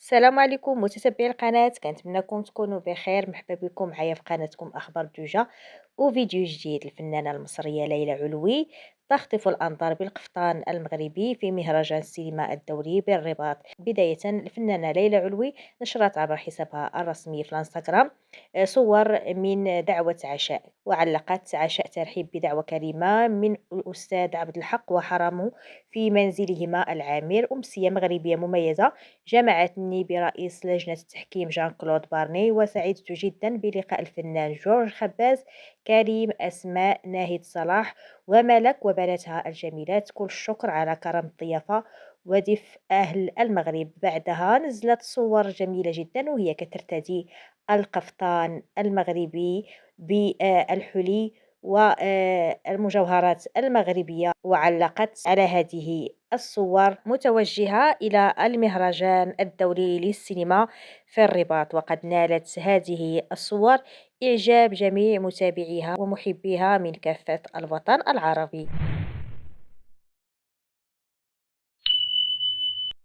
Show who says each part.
Speaker 1: السلام عليكم متتبعي القناة، كنتمنىكم تكونوا بخير. مرحبا بكم معايا في قناتكم أخبار دوجة وفيديو جديد. الفنانة المصرية ليلى علوي تخطف الأنظار بالقفطان المغربي في مهرجان السينما الدولي بالرباط. بداية، الفنانة ليلى علوي نشرت عبر حسابها الرسمي في الانستغرام صور من دعوة عشاء، وعلقت: عشاء ترحيب بدعوة كريمة من الأستاذ عبد الحق وحرمه في منزلهما العامر. أمسية مغربية مميزة جمعتني برئيس لجنة التحكيم جان كلود بارني، وسعدت جدا بلقاء الفنان جورج خباز، كريم، أسماء، ناهد صلاح وملك وبناتها الجميلات. كل الشكر على كرم الضيافة ودفء أهل المغرب. بعدها نزلت صور جميلة جدا وهي كترتدي القفطان المغربي بالحلي والمجوهرات المغربية، وعلقت على هذه الصور متوجهة إلى المهرجان الدولي للسينما في الرباط. وقد نالت هذه الصور إعجاب جميع متابعيها ومحبيها من كافة الوطن العربي.